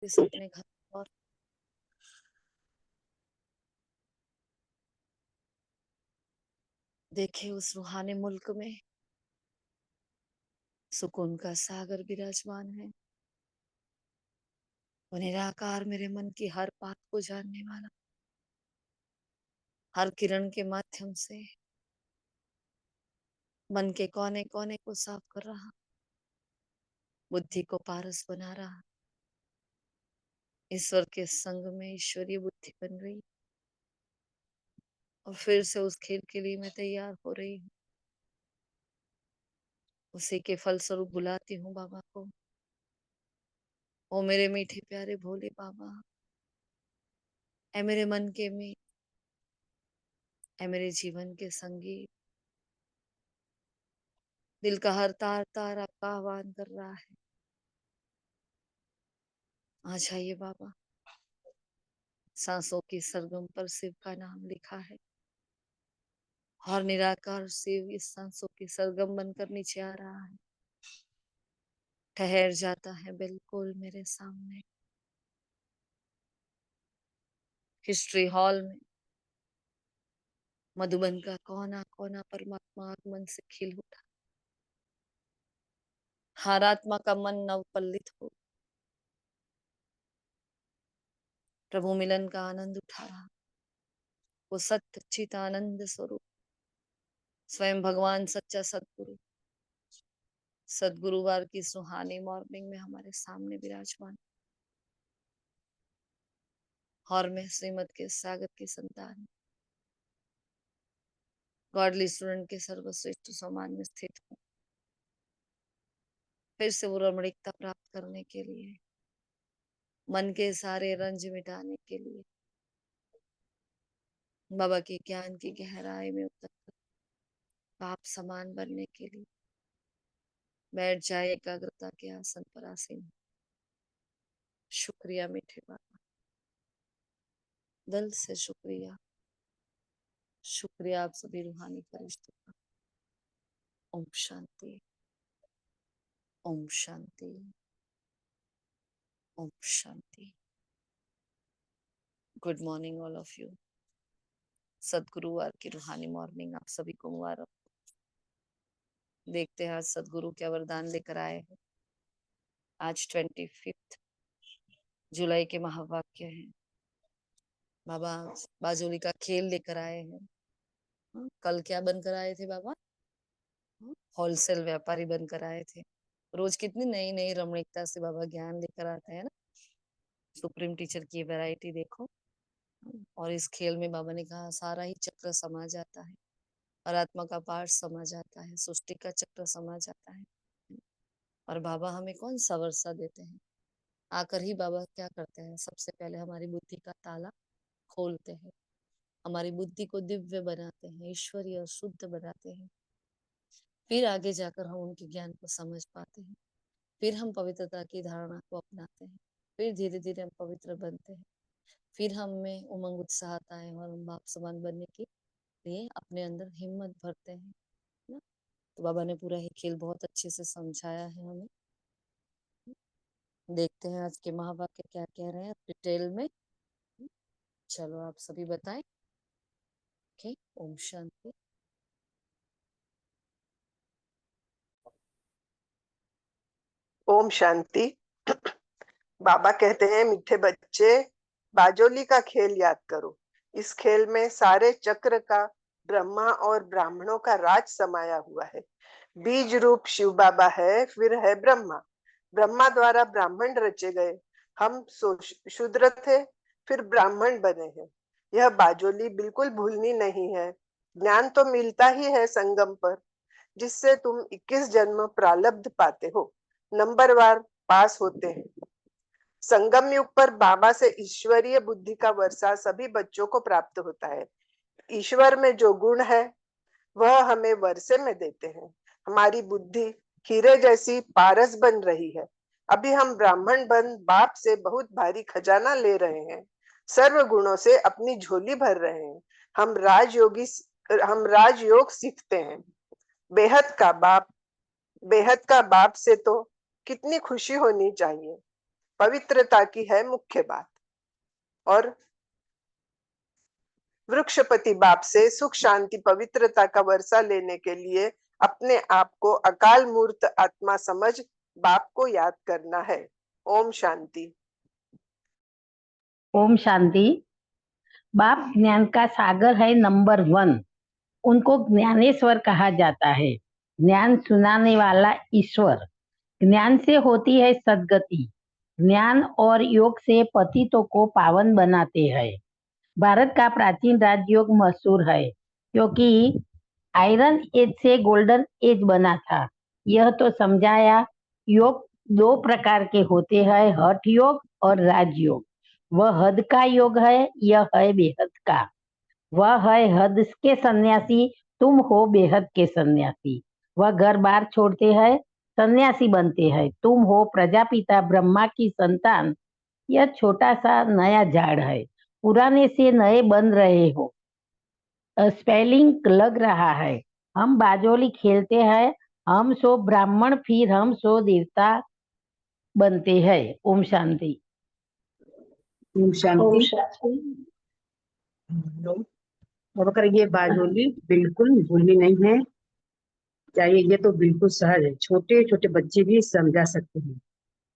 वापस अपने घर और देखे उस रूहानी मुल्क में सुकून का सागर विराजमान है। वो निराकार मेरे मन की हर बात को जानने वाला, हर किरण के माध्यम से मन के कोने कोने को साफ कर रहा, बुद्धि को पारस बना रहा। ईश्वर के संग में ईश्वरीय बुद्धि बन रही और फिर से उस खेल के लिए मैं तैयार हो रही हूँ। उसी के फलस्वरूप बुलाती हूँ बाबा को। ओ मेरे मीठे प्यारे भोले बाबा, ऐ मेरे मन के मीत, ऐ मेरे जीवन के संगी। दिल का हर तार तार आपका आह्वान कर रहा है। आ जाइए बाबा। सांसों की सरगम पर शिव का नाम लिखा है और निराकार शिव इस सांसों की सरगम बनकर नीचे आ रहा है, ठहर जाता है बिल्कुल मेरे सामने। हिस्ट्री हॉल में मधुबन का कोना कोना परमात्मा आगमन से खिल उठा। हर आत्मा का मन नवपल्लित हो प्रभु मिलन का आनंद उठा रहा। वो सत्य चित आनंद स्वरूप स्वयं भगवान सच्चा सदगुरु सदगुरुवार की सुहानी मॉर्निंग में हमारे सामने विराजमान। और मैं श्रीमद के सागर की संतान, गॉडली स्टूडेंट के सर्वश्रेष्ठ सम्मान में स्थित हूँ। फिर से वो रमणीकता प्राप्त करने के लिए, मन के सारे रंज मिटाने के लिए, बाबा के ज्ञान की गहराई में उतर पाप समान बनने के लिए बैठ जाए एकाग्रता के आसन पर आसीन। शुक्रिया मीठे बाबा, दिल से शुक्रिया। शुक्रिया आप सभी रूहानी फरिश्तों का। ओम शांति, ओम शांति, ओम शांति। Good morning all of you. सदगुरुवार की रूहानी मॉर्निंग आप सभी को मुबारक। देखते हैं आज सदगुरु क्या वरदान लेकर आए हैं। आज 25 जुलाई के महावाक्य हैं। बाबा बाजोली का खेल लेकर आए हैं। कल क्या बनकर आए थे बाबा? होलसेल व्यापारी बनकर आए थे। रोज कितनी नई नई रमणीकता से बाबा ज्ञान लेकर आते हैं ना। सुप्रीम टीचर की वैरायटी देखो। और इस खेल में बाबा ने कहा सारा ही चक्र समा जाता है, और आत्मा का पाठ समा जाता है, सृष्टि का चक्र समा जाता है। और बाबा हमें कौन सा वर्षा देते हैं? आकर ही बाबा क्या करते हैं? सबसे पहले हमारी बुद्धि का ताला खोलते हैं, हमारी बुद्धि को दिव्य बनाते हैं, ईश्वरीय और शुद्ध बनाते हैं। फिर आगे जाकर हम उनके ज्ञान को समझ पाते हैं। फिर हम पवित्रता की धारणा को अपनाते हैं। फिर धीरे धीरे हम पवित्र बनते हैं। फिर हम में उमंग उत्साह आता है और हम बाप समान बनने के लिए अपने अंदर हिम्मत भरते हैं ना। तो बाबा ने पूरा ही खेल बहुत अच्छे से समझाया है हमें। देखते हैं आज के महावाक्य क्या कह रहे हैं डिटेल में। चलो आप सभी बताएं। ओके, ओम शांति। ओम शांति। बाबा कहते हैं मीठे बच्चे, बाजोली का खेल याद करो। इस खेल में सारे चक्र का ब्रह्मा और ब्राह्मणों का राज समाया हुआ है। बीज रूप शिव बाबा है, फिर है ब्रह्मा। ब्रह्मा द्वारा ब्राह्मण रचे गए। हम शूद्र थे, फिर ब्राह्मण बने हैं। यह बाजोली बिल्कुल भूलनी नहीं है। ज्ञान तो मिलता ही है संगम पर, जिससे तुम 21 जन्म प्रारब्ध पाते हो, नंबरवार पास होते हैं। संगम युग पर बाबा से ईश्वरीय बुद्धि का वर्षा सभी बच्चों को प्राप्त होता है। ईश्वर में जो गुण है वह हमें वर्षे में देते हैं। हमारी बुद्धि हीरे जैसी पारस बन रही है। अभी हम ब्राह्मण बन बाप से बहुत भारी खजाना ले रहे हैं, सर्व गुणों से अपनी झोली भर रहे हैं। हम राजयोग सीखते हैं। बेहद का बाप बेहद का बाप से तो कितनी खुशी होनी चाहिए। पवित्रता की है मुख्य बात। और वृक्षपति बाप से सुख शांति पवित्रता का वर्षा लेने के लिए अपने आप को अकाल मूर्त आत्मा समझ बाप को याद करना है। ओम शांति। ओम शांति। बाप ज्ञान का सागर है नंबर 1। उनको ज्ञानेश्वर कहा जाता है, ज्ञान सुनाने वाला ईश्वर। ज्ञान से होती है सद्गति। ज्ञान और योग से पतितों को पावन बनाते हैं। भारत का प्राचीन राजयोग मशहूर है क्योंकि आयरन एज से गोल्डन एज बना था। यह तो समझाया। योग 2 प्रकार के होते हैं, हठ योग और राजयोग। वह हद का योग है, यह है बेहद का। वह है हद के सन्यासी, तुम हो बेहद के सन्यासी। वह घर बार छोड़ते हैं, सन्यासी बनते हैं। तुम हो प्रजापिता ब्रह्मा की संतान। यह छोटा सा नया झाड़ है, पुराने से नए बन रहे हो। स्पेलिंग लग रहा है। हम बाजोली खेलते हैं, हम सो ब्राह्मण फिर हम सो देवता बनते हैं। ओम शांति। ओम शांति। और अगर ये बाजोली बिल्कुल भूली नहीं है चाहिए, ये तो बिल्कुल सहज है, छोटे छोटे बच्चे भी समझा सकते हैं।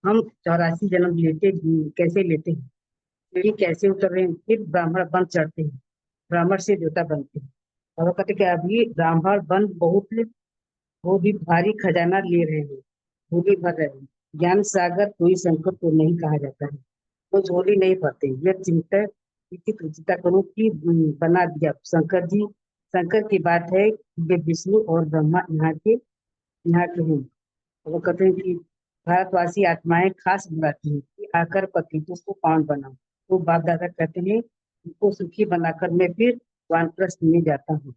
हम 84 जन्म लेते कैसे लेते हैं, सीढ़ी कैसे उतर रहे हैं, फिर ब्राह्मण बन चढ़ते हैं, ब्राह्मण से देवता बनते हैं। और वो कहते कि अभी ब्राह्मण बन बहुत वो भी भारी खजाना ले रहे हैं, झोली भर रहे हैं। ज्ञान सागर कोई संकट को नहीं कहा जाता है, वो झोली नहीं भरते। यह चिंता करो कि बना दिया शंकर जी। शंकर की बात है कि विष्णु और ब्रह्मा यहाँ के हैं। वो कहते हैं कि भारतवासी आत्माएं खास बुलाती हैं कि आकर पतितों को पावन बनाओ। वो बाप दादा कहते हैं उनको सुखी बनाकर मैं फिर वानप्रस्थ में जाता हूँ।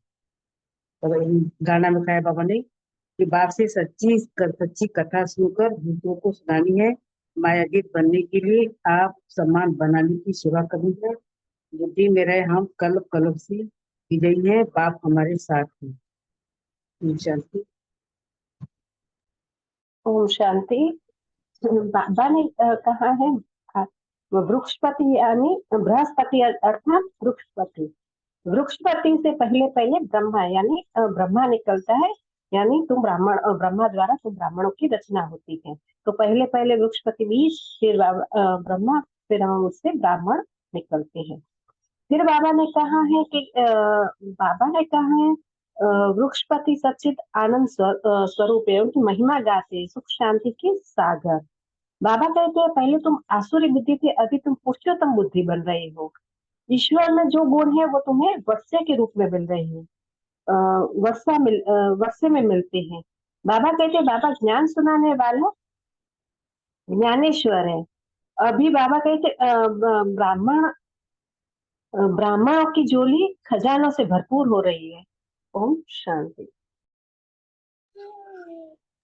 और गाना में कहा बाबा ने कि बाप से सच्ची कथा सुनकर दूसरों को सुनानी है। मायाजीत बनने के लिए आप सम्मान बनाने की सेवा करनी है। बुद्धि में रहे हम कल्प कल्प से विजयी है, बाप हमारे साथ है। शांति। ओम शांति। बाबा ने कहा है वृक्षपति यानी बृहस्पति अर्थात वृक्षपति। वृक्षपति से पहले पहले ब्रह्मा यानी ब्रह्मा निकलता है, यानी तुम ब्रह्मा द्वारा तुम ब्राह्मणों की रचना होती है। तो पहले पहले वृक्षपति भी, फिर ब्रह्मा, फिर हम उससे ब्राह्मण निकलते हैं। फिर बाबा ने कहा है वृक्षपति सच्चित आनंद स्वरूप है, उनकी महिमा गाते सुख शांति के सागर। बाबा कहते हैं पहले तुम आसुरी बुद्धि थे, अभी तुम पुरुषोत्तम बुद्धि बन रहे हो। ईश्वर में जो गुण है वो तुम्हें वर्षे के रूप में मिल रहे हैं, वर्षे में मिलते हैं। बाबा कहते हैं बाबा ज्ञान सुनाने वाला ज्ञानेश्वर है। अभी बाबा कहते ब्राह्मणों की झोली खजानों से भरपूर हो रही है। ओम शांति।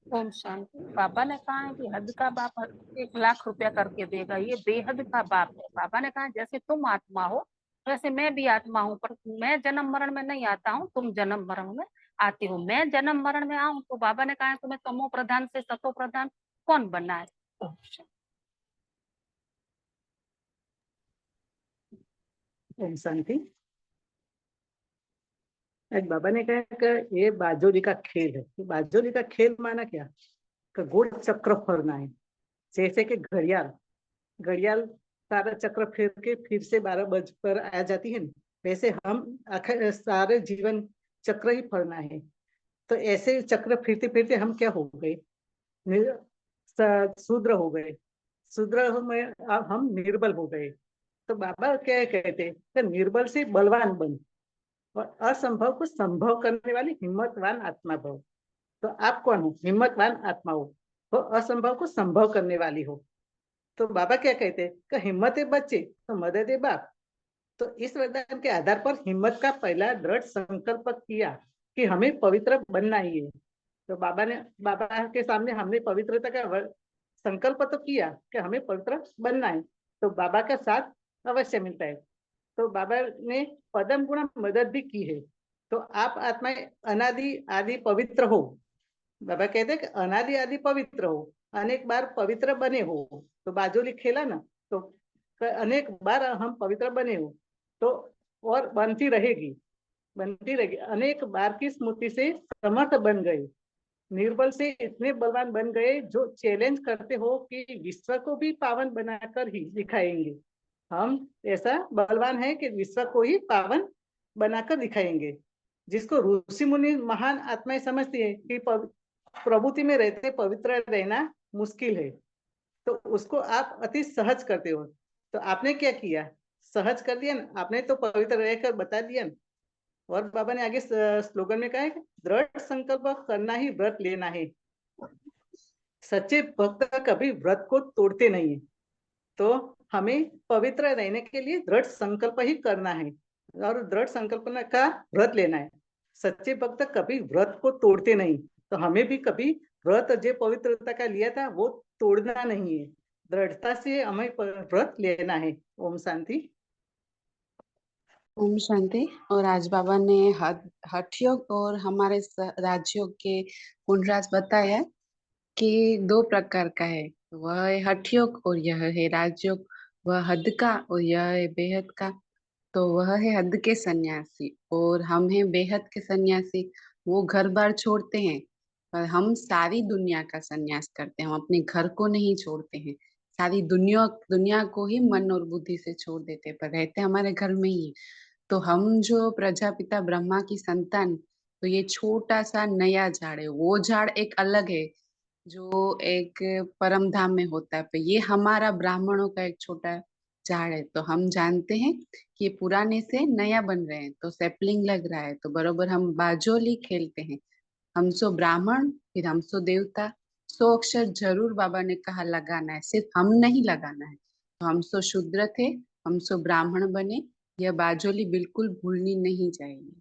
ओम शांति। बाबा ने कहा है कि हद का बाप 1 लाख रुपया करके देगा, ये बेहद का बाप है। बाबा ने कहा जैसे तुम आत्मा हो वैसे मैं भी आत्मा हूँ, पर मैं जन्म मरण में नहीं आता हूँ, तुम जन्म मरण में आती हो। मैं जन्म मरण में आऊँ तो बाबा ने कहा है तुम्हें तमो प्रधान से सतो प्रधान कौन बनना है। ओम शांति। एक बाबा ने कहा कि ये बाजोली का खेल है। बाजोली का खेल माना क्या कि गोल चक्र फरना है। जैसे कि घड़ियाल सारा चक्र फिर के फिर से 12 बज पर आ जाती है, वैसे हम आखिर सारे जीवन चक्र ही फरना है। तो ऐसे चक्र फिरते फिरते हम क्या हो गए, शूद्र हो गए। शूद्र में अब हम निर्बल हो गए। तो बाबा क्या कहते हैं, निर्बल से बलवान बन और असंभव को संभव करने वाली हिम्मतवान आत्मा भव। तो आप कौन हो? हिम्मतवान आत्मा हो, तो असंभव को संभव करने वाली हो। तो बाबा क्या कहते हैं कि हिम्मत है बच्चे तो मदद है बाप। तो इस वरदान के आधार पर हिम्मत का पहला दृढ़ संकल्प किया कि हमें पवित्र बनना ही है। तो बाबा के सामने हमने पवित्रता का संकल्प तो किया कि हमें पवित्र बनना है, तो बाबा का साथ अवश्य मिलता है। तो बाबा ने पदम गुण मदद भी की है। तो आप आत्माएं अनादि आदि पवित्र हो। बाबा कहते हैं कि अनादि आदि पवित्र हो, अनेक बार पवित्र बने हो। तो बाजोली खेला ना, तो अनेक बार हम पवित्र बने हो, तो और बनती रहेगी अनेक बार की स्मृति से समर्थ बन गए, निर्बल से इतने बलवान बन गए जो चैलेंज करते हो कि विश्व को भी पावन बनाकर ही दिखाएंगे। हम ऐसा बलवान है कि विश्व को ही पावन बनाकर दिखाएंगे। जिसको ऋषि मुनि महान आत्माएं समझती है कि प्रभुति में रहते पवित्र रहना मुश्किल है, तो उसको आप अति सहज करते हो। तो आपने क्या किया, सहज कर दिया ना, आपने तो पवित्र रहकर बता दिया ना। और बाबा ने आगे स्लोगन में कहा है, दृढ़ संकल्प करना ही व्रत लेना है। सच्चे भक्त कभी व्रत को तोड़ते नहीं है। तो हमें पवित्र रहने के लिए दृढ़ संकल्प ही करना है और दृढ़ संकल्प का व्रत लेना है। सच्चे भक्त कभी व्रत को तोड़ते नहीं, तो हमें भी कभी व्रत जो पवित्रता का लिया था वो तोड़ना नहीं है, दृढ़ता से हमें व्रत लेना है। ओम शांति। ओम शांति। और आज बाबा ने हठ योग और हमारे राजयोग के पुनराज बताया कि 2 प्रकार का है, वह है हठ योग और यह है राजयोग। वह हद का और यह है बेहद का। तो वह है हद के सन्यासी और हम हैं बेहद के सन्यासी। वो घर बार छोड़ते हैं, पर हम सारी दुनिया का सन्यास करते हैं। हम अपने घर को नहीं छोड़ते हैं, सारी दुनिया को ही मन और बुद्धि से छोड़ देते हैं, पर रहते हमारे घर में ही। तो हम जो प्रजापिता ब्रह्मा की संतान, तो ये छोटा सा नया झाड़ है। वो झाड़ एक अलग है जो एक परम धाम में होता है, पर ये हमारा ब्राह्मणों का एक छोटा झाड़ है। तो हम जानते हैं कि पुराने से नया बन रहे हैं, तो सैपलिंग लग रहा है। तो बरोबर हम बाजोली खेलते हैं। हम सो ब्राह्मण, फिर हम सो देवता। 100 अक्षर जरूर बाबा ने कहा लगाना है, सिर्फ हम नहीं लगाना है। तो हम सो शूद्र थे, हम सो ब्राह्मण बने। यह बाजोली बिल्कुल भूलनी नहीं चाहिए।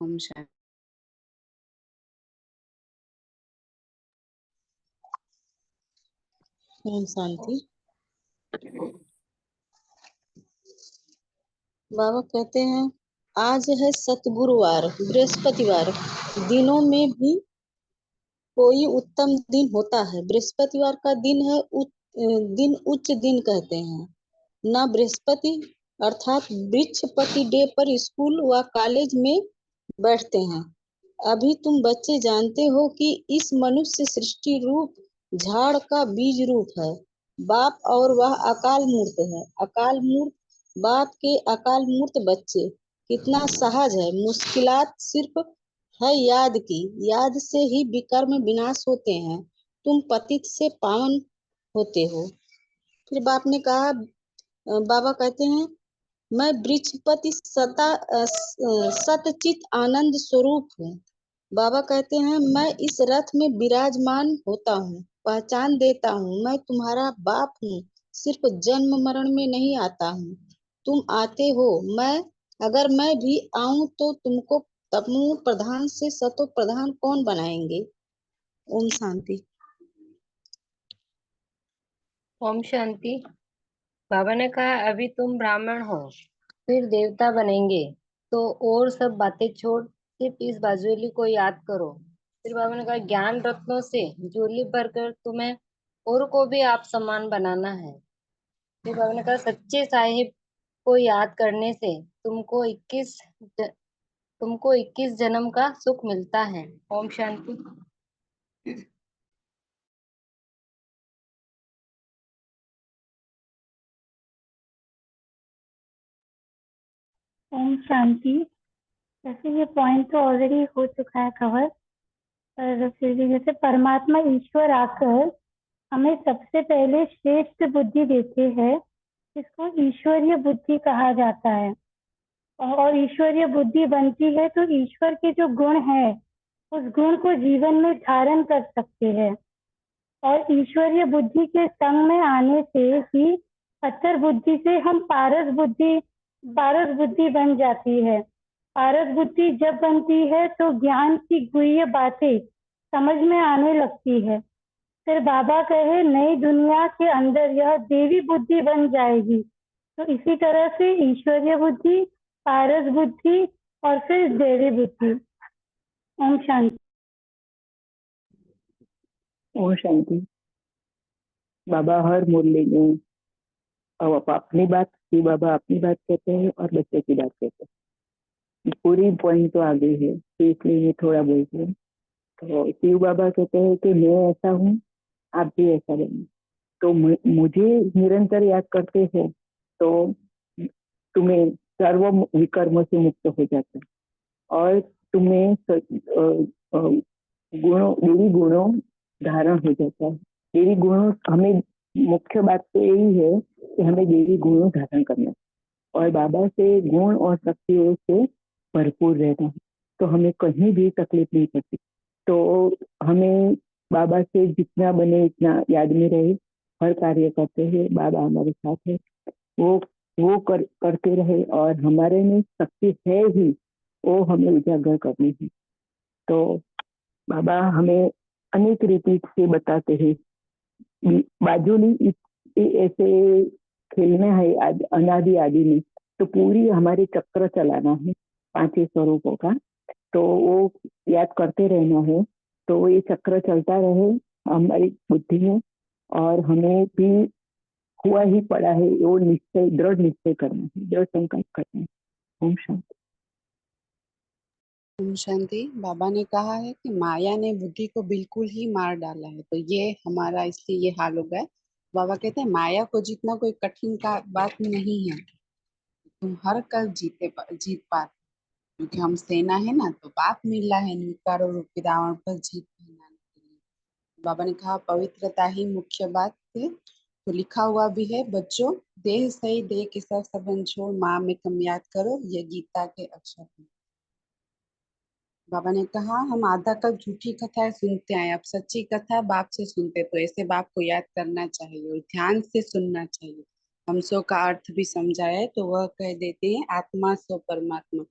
ओम शांति। ओम शांति। बाबा कहते हैं आज है सतगुरुवार, बृहस्पतिवार। दिनों में भी कोई उत्तम दिन होता है। बृहस्पतिवार का दिन है दिन उच्च दिन कहते हैं। न बृहस्पति अर्थात वृक्षपति डे पर स्कूल व कॉलेज में बैठते हैं। अभी तुम बच्चे जानते हो कि इस मनुष्य सृष्टि रूप झाड़ का बीज रूप है बाप, और वह अकाल मूर्त है। अकाल मूर्त बाप के अकाल मूर्त बच्चे। कितना सहज है, मुश्किलात सिर्फ है याद की। याद से ही विकर्म विनाश होते हैं। तुम पतित से पावन होते हो। फिर बाप ने कहा, बाबा कहते हैं मैं वृक्षपति सतचित आनंद स्वरूप हूँ। बाबा कहते हैं मैं इस रथ में विराजमान होता हूँ, पहचान देता हूँ मैं तुम्हारा बाप हूँ। सिर्फ जन्म मरण में नहीं आता हूँ, तुम आते हो। अगर मैं भी आऊं तो तुमको तमो प्रधान से सतो प्रधान कौन बनाएंगे। ओम शांति। ओम शांति। बाबा ने कहा अभी तुम ब्राह्मण हो, फिर देवता बनेंगे, तो और सब बातें छोड़ सिर्फ इस बाजूली को याद करो। फिर बाबा ने कहा ज्ञान रत्नों से झोली भरकर तुम्हें और को भी आप समान बनाना है। फिर बाबा ने कहा सच्चे साहिब को याद करने से तुमको 21 जन्म का सुख मिलता है। ओम शांति। ओम शांति। जैसे ये पॉइंट तो ऑलरेडी हो चुका है कवर, पर फिर भी जैसे परमात्मा ईश्वर आकर हमें सबसे पहले श्रेष्ठ बुद्धि देते हैं, जिसको ईश्वरीय बुद्धि कहा जाता है। और ईश्वरीय बुद्धि बनती है तो ईश्वर के जो गुण है उस गुण को जीवन में धारण कर सकते हैं। और ईश्वरीय बुद्धि के संग में आने से ही अतर बुद्धि से हम पारस बुद्धि बन जाती है। पारस बुद्धि जब बनती है तो ज्ञान की गुह्य बातें समझ में आने लगती है। फिर बाबा कहे नई दुनिया के अंदर यह देवी बुद्धि बन जाएगी। तो इसी तरह से ईश्वरीय बुद्धि, पारस बुद्धि और फिर देवी बुद्धि। ओम शांति। ओम शांति। बाबा हर मुरली में अब अपनी बात की, बाबा अपनी बात कहते हैं और बच्चे की बात कहते हैं। पूरी पॉइंट तो आगे है, तो इसलिए मैं थोड़ा बोलती हूँ। तो शिव बाबा कहते हैं कि मैं ऐसा हूँ, आप भी ऐसा बनो। तो मुझे निरंतर याद करते हो तो तुम्हें सर्व विकर्म से मुक्त हो जाता है और तुम्हें गुणों, देवी गुणों धारण हो जाता है। देवी गुणों, हमें मुख्य बात तो यही है कि हमें देवी गुणों धारण करना है और बाबा से गुण और शक्तियों से भरपूर रहना है, तो हमें कहीं भी तकलीफ नहीं पड़ती। तो हमें बाबा से जितना बने इतना याद में रहे, हर कार्य करते हैं, बाबा हमारे साथ है, वो करते रहे और हमारे में शक्ति है ही, वो हमें उजागर करनी है। तो बाबा हमें अनेक रीति से बताते हैं। बाजुली ऐसे खेलना है अनादि आदि में, तो पूरी हमारे चक्र चलाना है 5 स्वरूपों का, तो वो याद करते रहना है। तो ये चक्र चलता रहे हमारी बुद्धि में और हमें भी हुआ ही पड़ा है, वो निश्चय, दृढ़ निश्चय करना है, दृढ़ संकल्प करना है। ओम शांति। ओम शांति। बाबा ने कहा है कि माया ने बुद्धि को बिल्कुल ही मार डाला है, तो ये हमारा इसलिए ये हाल हो गया है। बाबा कहते हैं माया को जीतना कोई कठिन का बात नहीं है, तुम हर कल जीत पाते, क्योंकि हम सेना है ना, तो बाप मिला है निकारो रूपी रावण पर जीत पहनाने के लिए। बाबा ने कहा पवित्रता ही मुख्य बात है। तो लिखा हुआ भी है, बच्चों देह सही देह के सब संबंध छोड़ माँ में कम याद करो, ये गीता के अक्षर है। बाबा ने कहा हम आधा कल झूठी कथाएं सुनते आए, अब सच्ची कथा बाप से सुनते, तो ऐसे बाप को याद करना चाहिए और ध्यान से सुनना चाहिए। हम सो का अर्थ भी समझाया है, तो वह कह देते हैं आत्मा सो परमात्मा,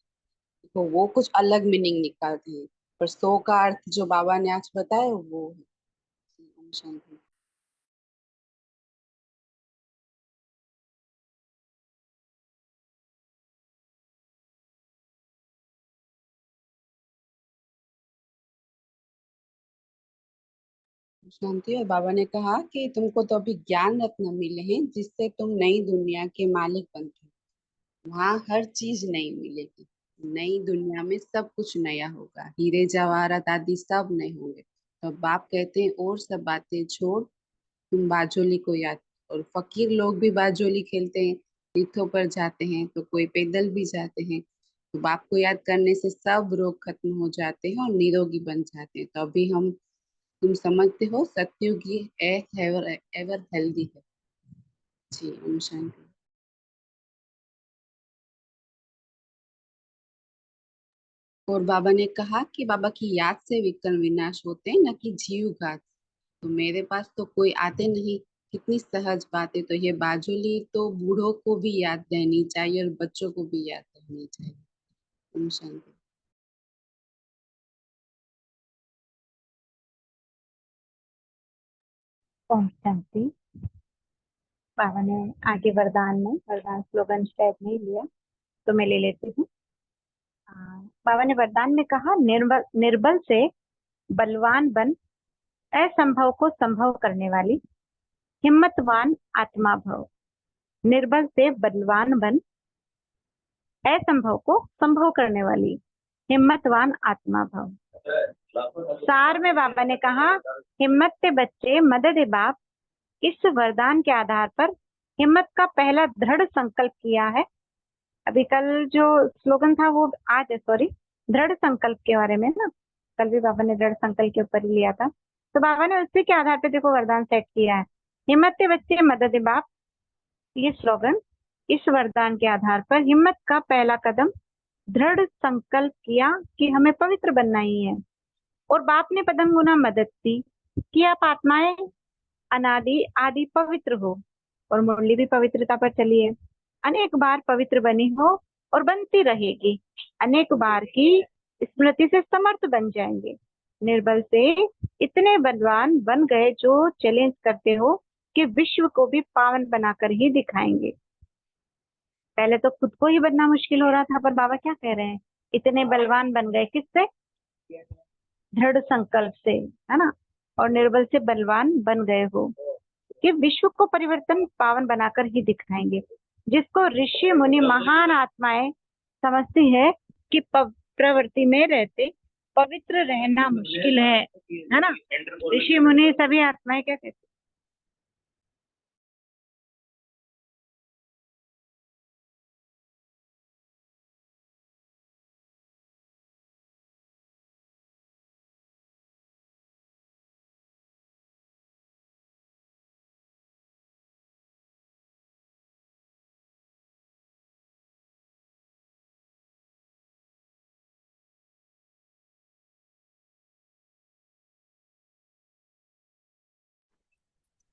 तो वो कुछ अलग मीनिंग निकालते हैं, पर सो का अर्थ जो बाबा ने आज बताया वो है। ओम शांति। शांति। और बाबा ने कहा कि तुमको तो अभी ज्ञान रत्न मिले हैं जिससे तुम नई दुनिया के मालिक बनते हो। वहाँ हर चीज नई मिलेगी, नई दुनिया में सब कुछ नया होगा, हीरे जवाहरात आदि सब नए होंगे। तो बाप कहते हैं और सब बातें छोड़ तुम बाजोली को याद। और फकीर लोग भी बाजोली खेलते हैं, तीर्थों पर जाते हैं, तो कोई पैदल भी जाते हैं। तो बाप को याद करने से सब रोग खत्म हो जाते हैं और निरोगी बन जाते हैं। तो अभी हम तुम समझते हो सतयुग ही एवर एवर हेल्दी है। जी ओम शांति। और बाबा ने कहा कि बाबा की याद से विकर्म विनाश होते हैं, न कि जीव घात। तो मेरे पास तो कोई आते नहीं, कितनी सहज बात है। तो ये बाजुली तो बूढ़ों को भी याद रहनी चाहिए और बच्चों को भी याद रहनी चाहिए। ओम शांति। ओम शांति। बाबा ने आगे वरदान स्लोगन शायद नहीं लिया, तो मैं ले लेती हूँ। बाबा ने वरदान में कहा निर्बल से बलवान बन, असंभव को संभव करने वाली हिम्मतवान आत्मा भव। निर्बल से बलवान बन, असंभव को संभव करने वाली हिम्मतवान आत्मा भव। सार में बाबा ने कहा हिम्मत से बच्चे मदद बाप, इस वरदान के आधार पर हिम्मत का पहला दृढ़ संकल्प किया है। अभी कल जो स्लोगन था वो आज है, सॉरी, दृढ़ संकल्प के बारे में ना, कल भी बाबा ने दृढ़ संकल्प के ऊपर ही लिया था। तो बाबा ने उसी के आधार पे देखो वरदान सेट किया है, हिम्मत के बच्चे मदद बाप। ये स्लोगन, इस वरदान के आधार पर हिम्मत का पहला कदम दृढ़ संकल्प किया कि हमें पवित्र बनना ही है, और बाप ने पदम गुना मदद दी कि आप आत्माएं अनादि आदि पवित्र हो। और मुरली भी पवित्रता पर चली है, अनेक बार पवित्र बनी हो और बनती रहेगी, अनेक बार की स्मृति से समर्थ बन जाएंगे। निर्बल से इतने बलवान बन गए जो चैलेंज करते हो कि विश्व को भी पावन बनाकर ही दिखाएंगे। पहले तो खुद को ही बनना मुश्किल हो रहा था, पर बाबा क्या कह रहे हैं, इतने बलवान बन गए किससे? दृढ़ संकल्प से, है ना। और निर्बल से बलवान बन गए हो। कि विश्व को परिवर्तन पावन बनाकर ही दिखाएंगे, जिसको ऋषि मुनि महान आत्माएं समझती है कि प्रवृत्ति में रहते पवित्र रहना मुश्किल है ना। ऋषि मुनि सभी आत्माएं क्या कहते हैं?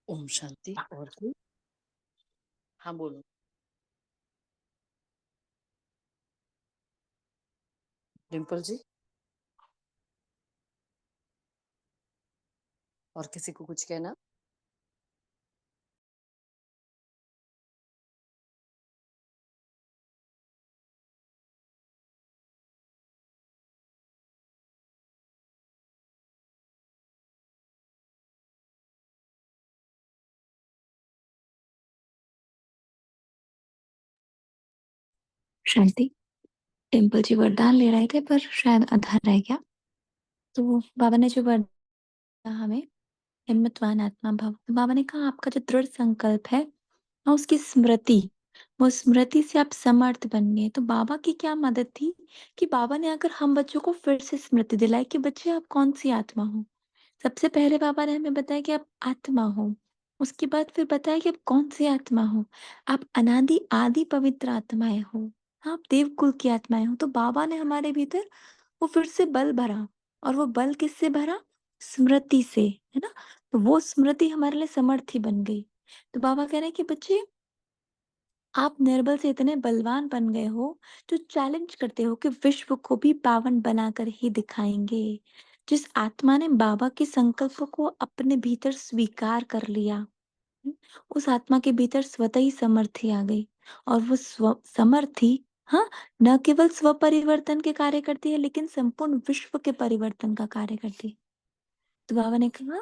ओम शांति। और कोई? हाँ बोलो। डिम्पल जी, और किसी को कुछ कहना? शांति। टेम्पल जी वरदान ले रहे थे पर शायद आधा रह गया, तो बाबा ने जो वरदान हमें हिम्मतवान आत्मा भव, तो बाबा ने कहा आपका जो दृढ़ संकल्प है और उसकी स्मृति, वो स्मृति से आप समर्थ बन गए। तो बाबा की क्या मदद थी कि बाबा ने अगर हम बच्चों को फिर से स्मृति दिलाई कि बच्चे आप कौन सी आत्मा हो। सबसे पहले बाबा ने हमें बताया कि आप आत्मा हो, उसके बाद फिर बताया कि आप कौन सी आत्मा हो। आप अनादि आदि पवित्र आत्माएं हो, आप देवकुल की आत्माएं हो। तो बाबा ने हमारे भीतर वो फिर से बल भरा, और वो बल किससे भरा? स्मृति से, है ना। तो वो स्मृति हमारे लिए समर्थी बन गई। तो बाबा कह रहे हैं कि बच्चे आप निर्बल से इतने बलवान बन गए हो जो चैलेंज करते हो कि विश्व को भी पावन बनाकर ही दिखाएंगे। जिस आत्मा ने बाबा के संकल्प को अपने भीतर स्वीकार कर लिया, उस आत्मा के भीतर स्वतः ही समर्थी आ गई, और वो समर्थी, हाँ, न केवल स्व परिवर्तन के कार्य करती है लेकिन संपूर्ण विश्व के परिवर्तन का कार्य करती है। तो बाबा ने कहा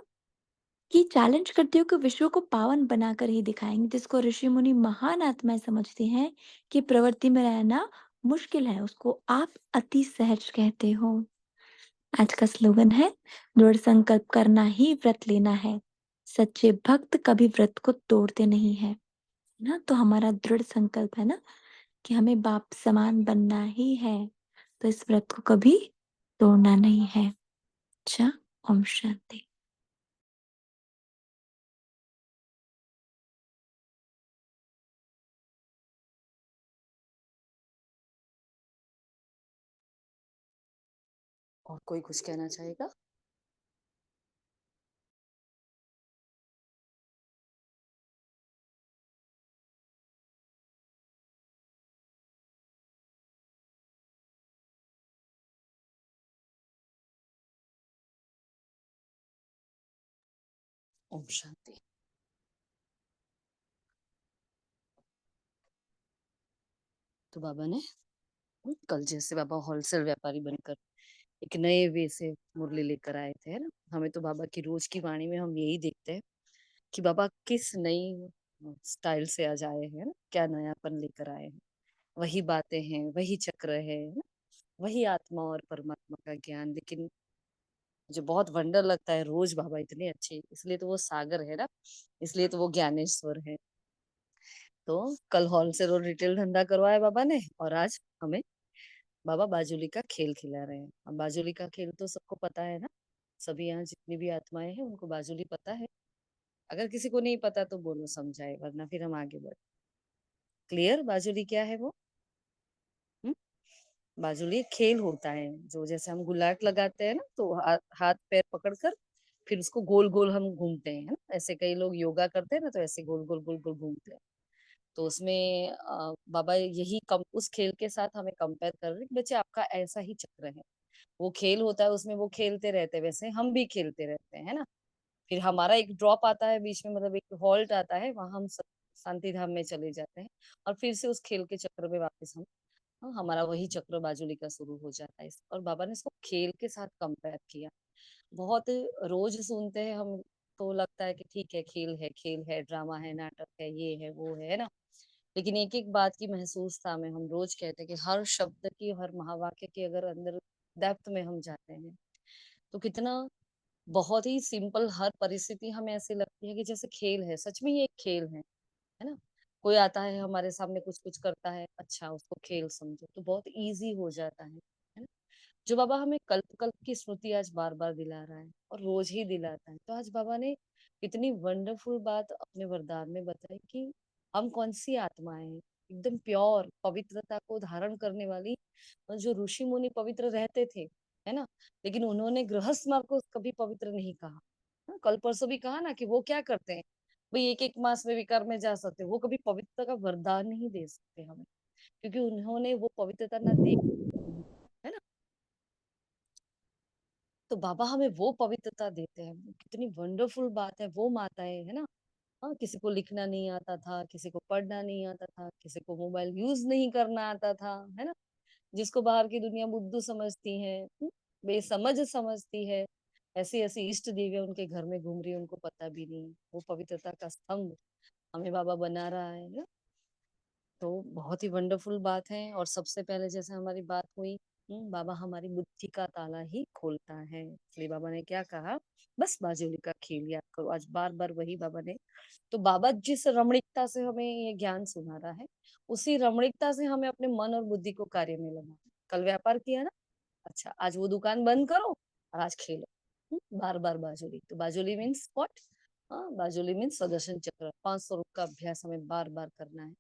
कि चैलेंज करती हो कि विश्व को पावन बनाकर ही दिखाएंगे, जिसको ऋषि मुनि महान आत्माएं समझती हैं कि प्रवृत्ति में रहना मुश्किल है, उसको आप अति सहज कहते हो। आज का स्लोगन है, दृढ़ संकल्प करना ही व्रत लेना है, सच्चे भक्त कभी व्रत को तोड़ते नहीं है ना। तो हमारा दृढ़ संकल्प है ना कि हमें बाप समान बनना ही है, तो इस व्रत को कभी तोड़ना नहीं है। अच्छा, ओम शांति। और कोई कुछ कहना चाहेगा? ओम शांति। तो बाबा ने कल जैसे बाबा होलसेल व्यापारी बनकर एक नए वे से मुरली लेकर आए थे, है ना। हमें तो बाबा की रोज की वाणी में हम यही देखते हैं कि बाबा किस नई स्टाइल से आज आए हैं ना, क्या नयापन लेकर आए हैं। वही बातें हैं, वही चक्र है ना, वही आत्मा और परमात्मा का ज्ञान। लेकिन जो बहुत वंडर लगता है, रोज बाबा इतने अच्छे, इसलिए तो वो सागर है ना, इसलिए तो वो ज्ञानेश्वर है। तो कल होलसेल और रिटेल धंधा करवाया बाबा ने, और आज हमें बाबा बाजुली का खेल खिला रहे हैं। अब बाजुली का खेल तो सबको पता है ना, सभी यहाँ जितनी भी आत्माएं हैं उनको बाजुली पता है। अगर किसी को नहीं पता तो बोलो समझाए, वरना फिर हम आगे बढ़े। क्लियर? बाजुली क्या है वो? हुँ? बाजुली एक खेल होता है, जो जैसे हम गुलाट लगाते हैं ना, तो हाथ पैर पकड़कर फिर उसको गोल गोल हम घूमते हैं, है ना। ऐसे कई लोग योगा करते हैं ना, तो ऐसे गोल गोल गोल गोल घूमते हैं। तो उसमें बाबा यही उस खेल के साथ हमें कंपेयर कर रहे हैं कि बच्चे आपका ऐसा ही चक्र है। वो खेल होता है, उसमें वो खेलते रहते हैं, वैसे हम भी खेलते रहते हैं, है ना। फिर हमारा एक ड्रॉप आता है बीच में, मतलब एक हॉल्ट आता है, वहां हम शांति धाम में चले जाते हैं, और फिर से उस खेल के चक्र में वापस हम, हाँ, हमारा वही चक्र बाजुली का शुरू हो जाता है। और बाबा ने इसको खेल के साथ कंपेयर किया। बहुत रोज सुनते हैं हम तो लगता है कि ठीक है, खेल है, ड्रामा है, नाटक है, ये है, वो है ना। लेकिन एक एक बात की महसूसता में हम रोज कहते हैं कि हर शब्द की, हर महावाक्य के अगर अंदर डेप्थ में हम जाते हैं तो कितना बहुत ही सिंपल हर परिस्थिति हमें ऐसी लगती है कि जैसे खेल है, सच में ये एक खेल है ना। कोई आता है हमारे सामने, कुछ कुछ करता है, अच्छा उसको खेल समझो, तो बहुत इजी हो जाता है ना। जो बाबा हमें कल्प कल्प की स्मृति आज बार बार दिला रहा है और रोज ही दिलाता है, तो आज बाबा ने कितनी वंडरफुल बात अपने वरदान में बताई कि हम कौन सी आत्माएं हैं, एकदम प्योर पवित्रता को धारण करने वाली। और जो ऋषि मुनि पवित्र रहते थे, है ना, लेकिन उन्होंने गृहस्थ मार्ग को कभी पवित्र नहीं कहा। हाँ, कल परसों भी कहा ना कि वो क्या करते हैं, भाई एक एक मास में विकार में जा सकते, वो कभी पवित्रता का वरदान नहीं दे सकते हमें, क्योंकि उन्होंने वो पवित्रता ना देख, है ना। तो बाबा हमें वो पवित्रता देते हैं, कितनी वंडरफुल बात है। वो माताएं, है ना, हाँ, किसी को लिखना नहीं आता था, किसी को पढ़ना नहीं आता था, किसी को मोबाइल यूज नहीं करना आता था, है ना, जिसको बाहर की दुनिया बुद्धू समझती है, बेसमझ समझती है, ऐसी ऐसी इष्ट देवियां उनके घर में घूम रही है, उनको पता भी नहीं। वो पवित्रता का स्तंभ हमें बाबा बना रहा है ना। तो बहुत ही वंडरफुल बात है। और सबसे पहले जैसे हमारी बात हुई, बाबा हमारी बुद्धि का ताला ही खोलता है, इसलिए बाबा ने क्या कहा, बस बाजुली का खेल याद करो। आज बार बार वही बाबा ने, तो बाबा जिस रमणीकता से हमें ये ज्ञान सुना रहा है, उसी रमणीकता से हमें अपने मन और बुद्धि को कार्य में लगाना है। कल व्यापार किया ना, अच्छा आज वो दुकान बंद करो और आज खेलो। बार बार बाजुली, तो बाजुली मीन्स व्हाट, हाँ, बाजुली मीन्स सुदर्शन चक्र। 500 रुपये का अभ्यास हमें बार बार करना है,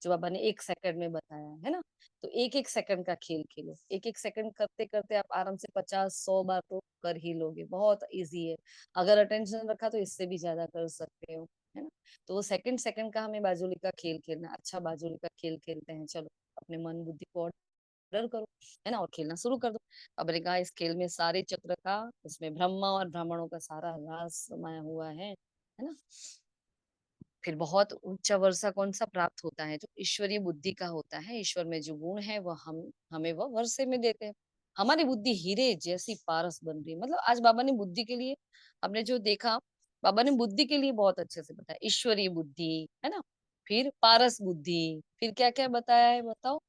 जो बाबा ने 1 सेकंड में बताया है ना। तो एक एक सेकंड का खेल खेलो, एक एक सेकंड करते करते आप आराम से 50-100 बार तो कर ही लोगे, बहुत इजी है। अगर अटेंशन रखा तो इससे भी ज्यादा कर सकते हो, है ना। तो वो सेकंड सेकंड का हमें बाजुली का खेल खेलना। अच्छा बाजुली का खेल खेलते हैं, चलो अपने मन बुद्धि को ऑर्डर करो, है ना, और खेलना शुरू कर दो। अब मैंने कहा इस खेल में सारे चक्र का, उसमें ब्रह्मा और ब्राह्मणों का सारा राज समाया हुआ है ना। फिर बहुत उच्च वर्षा कौन सा प्राप्त होता है, जो ईश्वरीय बुद्धि का होता है। ईश्वर में जो गुण है वह हमें वह वर्षे में देते हैं। हमारी बुद्धि हीरे जैसी पारस बन रही है। मतलब आज बाबा ने बुद्धि के लिए, हमने जो देखा, बाबा ने बुद्धि के लिए बहुत अच्छे से बताया। ईश्वरीय बुद्धि, है ना, फिर पारस बुद्धि, फिर क्या क्या बताया है, बताओ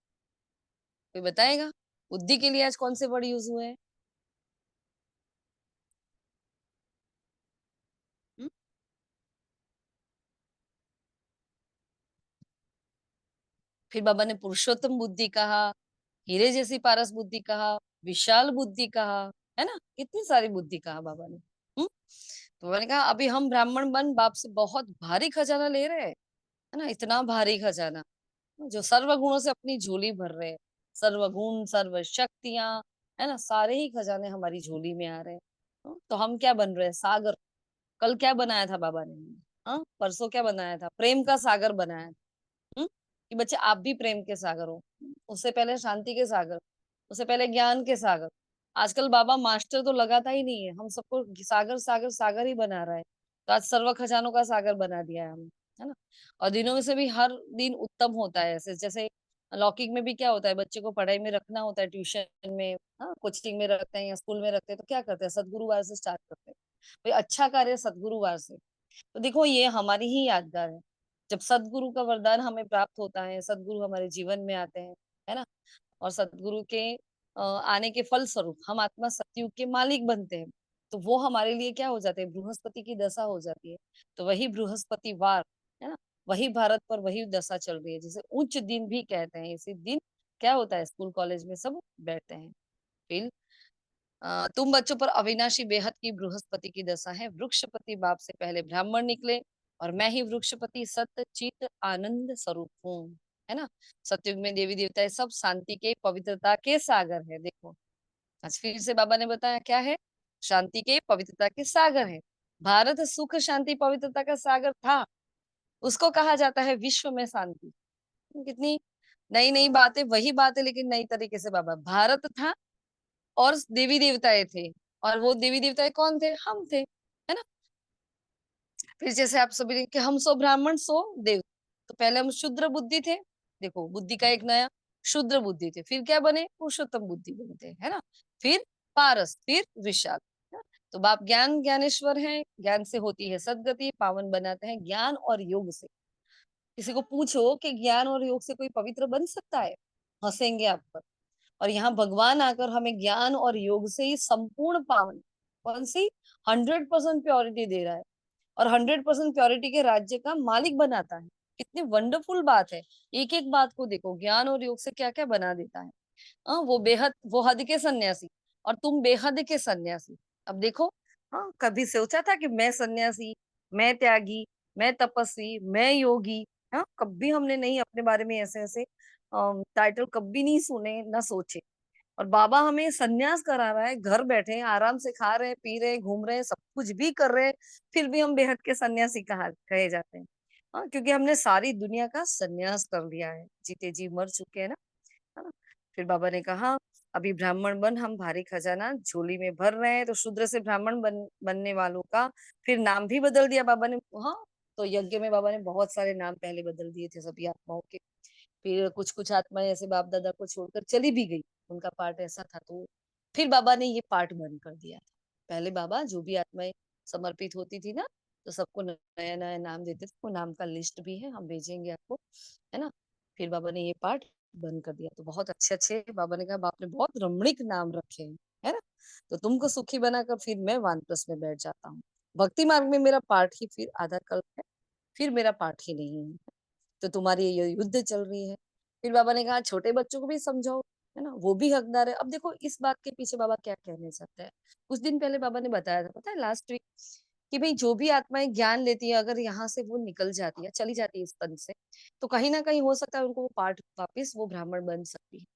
कोई बताएगा। बुद्धि के लिए आज कौन से वर्ड यूज हुए हैं? हम्म? फिर बाबा ने पुरुषोत्तम बुद्धि कहा, हीरे जैसी पारस बुद्धि कहा, विशाल बुद्धि कहा, है ना, कितनी सारी बुद्धि कहा बाबा ने। तो मैंने कहा अभी हम ब्राह्मण बन बाप से बहुत भारी खजाना ले रहे हैं, है ना, इतना भारी खजाना, जो सर्व गुणों से अपनी झोली भर रहे हैं। सर्व गुण, सर्व शक्तियां, है ना, सारे ही खजाने हमारी झोली में आ रहे हैं। तो हम क्या बन रहे हैं, सागर। कल क्या बनाया था बाबा ने, हाँ, परसों क्या बनाया था, प्रेम का सागर बनाया। कि बच्चे आप भी प्रेम के सागर हो, उससे पहले शांति के सागर, उससे पहले ज्ञान के सागर। आजकल बाबा मास्टर तो लगाता ही नहीं है, हम सबको सागर सागर सागर ही बना रहा है। तो आज सर्व खजानों का सागर बना दिया है हमें, है ना। और दिनों में से भी हर दिन उत्तम होता है। ऐसे जैसे लौकिक में भी क्या होता है, बच्चे को पढ़ाई में रखना होता है, ट्यूशन में, हाँ, कोचिंग में रखते हैं या स्कूल में रखते हैं, तो क्या करते हैं, सदगुरुवार से स्टार्ट करते हैं, भाई अच्छा कार्य सदगुरुवार से। तो देखो ये हमारी ही यादगार है। जब सदगुरु का वरदान हमें प्राप्त होता है, सदगुरु हमारे जीवन में आते हैं, है ना, और सदगुरु के आने के फल स्वरूप हम आत्मा सतयुग के मालिक बनते हैं। तो वो हमारे लिए क्या हो जाते हैं, बृहस्पति की दशा हो जाती है। तो वही बृहस्पतिवार, है ना, वही भारत पर वही दशा चल रही है, जिसे उच्च दिन भी कहते हैं। इसी दिन क्या होता है, स्कूल कॉलेज में सब बैठते हैं। फिर तुम बच्चों पर अविनाशी बेहद की बृहस्पति की दशा है। वृक्षपति बाप से पहले ब्राह्मण निकले, और मैं ही वृक्षपति सत्य चित आनंद स्वरूप हूँ, है ना। सतयुग में देवी देवता सब शांति के पवित्रता के सागर है। देखो आज फिर से बाबा ने बताया क्या है, शांति के पवित्रता के सागर है। भारत सुख शांति पवित्रता का सागर था, उसको कहा जाता है विश्व में शांति। कितनी नई नई बातें, वही बातें लेकिन नई तरीके से। बाबा भारत था और देवी देवताएं थे, और वो देवी देवताएं कौन थे, हम थे, है ना। फिर जैसे आप सभी कि हम सो ब्राह्मण सो देव, तो पहले हम शुद्र बुद्धि थे। देखो बुद्धि का एक नया, शुद्र बुद्धि थे, फिर क्या बने, पुरुषोत्तम बुद्धि बनते, है ना। फिर पारस, फिर विशाल, है ना? तो बाप ज्ञान ज्ञानेश्वर है, ज्ञान से होती है सदगति, पावन बनाते हैं ज्ञान और योग से। किसी को पूछो कि ज्ञान और योग से कोई पवित्र बन सकता है, हंसेंगे आप पर। और यहाँ भगवान आकर हमें ज्ञान और योग से ही संपूर्ण पावन, कौन सी 100% प्योरिटी दे रहा है और 100% प्योरिटी के राज्य का मालिक बनाता है। कितनी वंडरफुल बात है। एक एक बात को देखो, ज्ञान और योग से क्या क्या बना देता है। वो बेहद, वो हद के सन्यासी और तुम बेहद के सन्यासी। अब देखो, हाँ, कभी सोचा था कि मैं सन्यासी, मैं त्यागी, मैं तपस्वी, मैं योगी? हाँ, कभी हमने नहीं अपने बारे में ऐसे ऐसे टाइटल कभी नहीं सुने ना सोचे। और बाबा हमें सन्यास करा रहा है, घर बैठे हैं, आराम से खा रहे हैं, पी रहे हैं, घूम रहे हैं, सब कुछ भी कर रहे हैं, फिर भी हम बेहद के सन्यासी कहे जाते हैं। हाँ, क्योंकि हमने सारी दुनिया का सन्यास कर लिया है, जीते जी मर चुके हैं ना। है ना? फिर बाबा ने कहा अभी ब्राह्मण बन, हम भारी खजाना झोली में भर रहे हैं। तो शूद्र से ब्राह्मण बनने वालों का फिर नाम भी बदल दिया बाबा ने। हाँ, तो यज्ञ में बाबा ने बहुत सारे नाम पहले बदल दिए थे सभी आत्माओं के। फिर कुछ कुछ आत्माएं ऐसे बाप दादा को छोड़कर चली भी गई, उनका पार्ट ऐसा था। तो फिर बाबा ने ये पार्ट बंद कर दिया था। पहले बाबा जो भी आत्माएं समर्पित होती थी ना, तो सबको नया नया नाम देते थे। वो नाम का लिस्ट भी है, हम भेजेंगे आपको, है ना। फिर बाबा ने ये पार्ट बंद कर दिया। तो बहुत अच्छे अच्छे, बाबा ने कहा बाप ने बहुत रमणीक नाम रखे हैं, है ना। तो तुमको सुखी बनाकर फिर मैं वानप्रस्थ में बैठ जाता हूँ। भक्ति मार्ग में मेरा पार्ट ही फिर आधा कल्प है, फिर मेरा पार्ट ही नहीं है। तो तुम्हारी ये युद्ध चल रही है। फिर बाबा ने कहा छोटे बच्चों को भी समझाओ, है ना, वो भी हकदार है। अब देखो इस बात के पीछे बाबा क्या कहने चाहते हैं। कुछ दिन पहले बाबा ने बताया था, पता है, लास्ट वीक, कि भाई जो भी आत्माएं ज्ञान लेती है, अगर यहाँ से वो निकल जाती है, चली जाती है इस तन से, तो कहीं ना कहीं हो सकता है उनको वो पार्ट वापिस वो ब्राह्मण बन सकती है।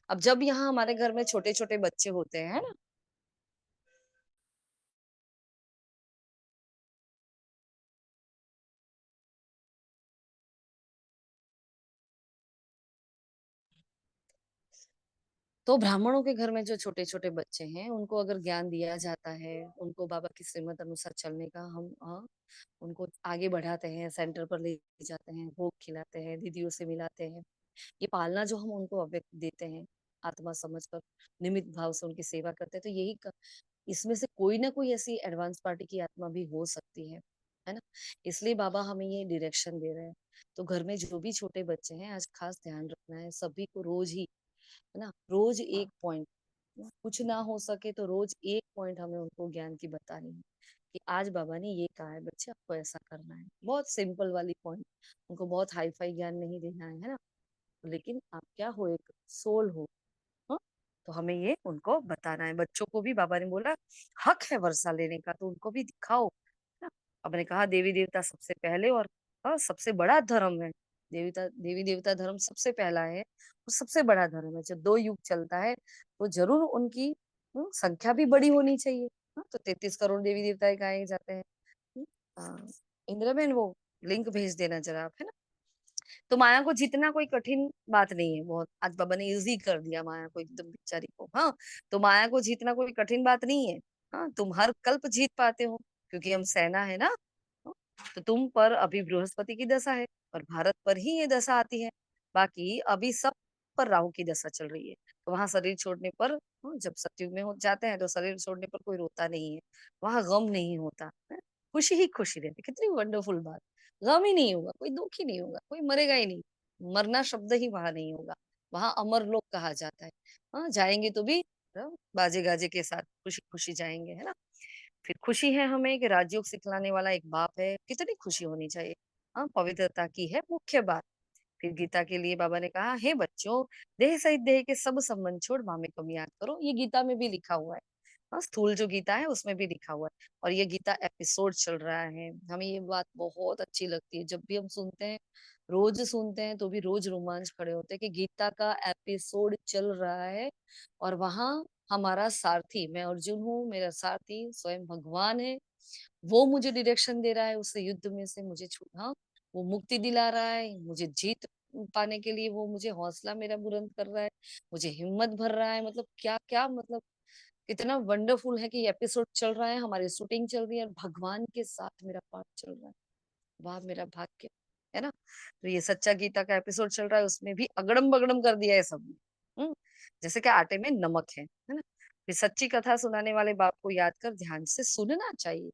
अब जब यहाँ हमारे घर में छोटे छोटे बच्चे होते हैं, है ना, तो ब्राह्मणों के घर में जो छोटे छोटे बच्चे हैं, उनको अगर ज्ञान दिया जाता है, उनको बाबा की श्रीमत अनुसार चलने का हम उनको आगे बढ़ाते हैं, सेंटर पर ले जाते हैं, भोग खिलाते हैं, दीदियों से मिलाते हैं। ये पालना जो हम उनको अव्यक्त देते हैं, आत्मा समझकर निमित्त भाव से उनकी सेवा करते हैं, तो इसमें से कोई ना कोई ऐसी एडवांस पार्टी की आत्मा भी हो सकती है ना। इसलिए बाबा हमें ये डायरेक्शन दे रहे हैं। तो घर में जो भी छोटे बच्चे हैं, आज खास ध्यान रखना है सभी को, रोज ही, है ना, रोज एक पॉइंट, कुछ ना हो सके तो रोज एक पॉइंट हमें उनको ज्ञान की बतानी है कि आज बाबा ने ये कहा है बच्चे, आपको ऐसा करना है। बहुत सिंपल वाली पॉइंट, उनको बहुत हाई फाई ज्ञान नहीं देना है ना। लेकिन आप क्या हो, एक सोल हो। हाँ? तो हमें ये उनको बताना है। बच्चों को भी बाबा ने बोला हक है वर्षा लेने का, तो उनको भी दिखाओ ना। बाबा ने कहा देवी देवता सबसे पहले और सबसे बड़ा धर्म है। देवी देवता धर्म सबसे पहला है और सबसे बड़ा धर्म है। जब 2 युग चलता है तो जरूर उनकी संख्या भी बड़ी होनी चाहिए। हाँ, तो 33 करोड़ देवी देवता गाए जाते हैं। इंदिरा बहन वो लिंक भेज देना जरा आप, है ना। तो माया को जीतना कोई कठिन बात नहीं है, बहुत आज बाबा ने इजी कर दिया माया को एकदम बेचारी को। हाँ, तो माया को जीतना कोई कठिन बात नहीं है। हाँ, तुम हर कल्प जीत पाते हो क्योंकि हम सेना है ना। हाँ, तो तुम पर अभी बृहस्पति की दशा है और भारत पर ही ये दशा आती है। बाकी अभी सब पर राहु की दशा चल रही है। तो वहां शरीर छोड़ने पर, जब सतयुग में हो जाते हैं तो शरीर छोड़ने पर कोई रोता नहीं है, वहां गम नहीं होता है, खुशी ही खुशी रहती। कितनी वंडरफुल बात। गम ही नहीं होगा, कोई दुख ही नहीं होगा, कोई मरेगा ही नहीं। मरना शब्द ही वहां नहीं होगा, वहां अमर लोक कहा जाता है। हाँ, जाएंगे तो भी बाजे गाजे के साथ खुशी खुशी जाएंगे, है ना। फिर खुशी है हमें कि राजयोग सिखलाने वाला एक बाप है, कितनी खुशी होनी चाहिए। हाँ, पवित्रता की है मुख्य बात। फिर गीता के लिए बाबा ने कहा, हे बच्चों, देह सहित देह के सब संबंध छोड़ माँ में कम याद करो। ये गीता में भी लिखा हुआ है। हाँ, स्थूल जो गीता है उसमें भी लिखा हुआ है। और ये गीता एपिसोड चल रहा है। हमें ये बात बहुत अच्छी लगती है, जब भी हम सुनते हैं, रोज सुनते हैं, तो भी रोज रोमांच खड़े होते हैं कि गीता का एपिसोड चल रहा है। और वहां हमारा सारथी, मैं अर्जुन हूँ, मेरा सारथी स्वयं भगवान है। वो मुझे डायरेक्शन दे रहा है, उस युद्ध में से मुझे हाँ, वो मुक्ति दिला रहा है, मुझे जीत पाने के लिए वो मुझे हौसला मेरा बुलंद कर रहा है, मुझे हिम्मत भर रहा है। मतलब क्या क्या, मतलब कितना वंडरफुल है कि एपिसोड चल रहा है, हमारी शूटिंग चल रही है और भगवान के साथ मेरा पार्ट चल रहा है। वाह मेरा भाग्य, है ना। तो ये सच्चा गीता का एपिसोड चल रहा है, उसमें भी अगड़म बगड़म कर दिया है सब। जैसे कि आटे में नमक है ना। फिर सच्ची कथा सुनाने वाले बाप को याद कर ध्यान से सुनना चाहिए।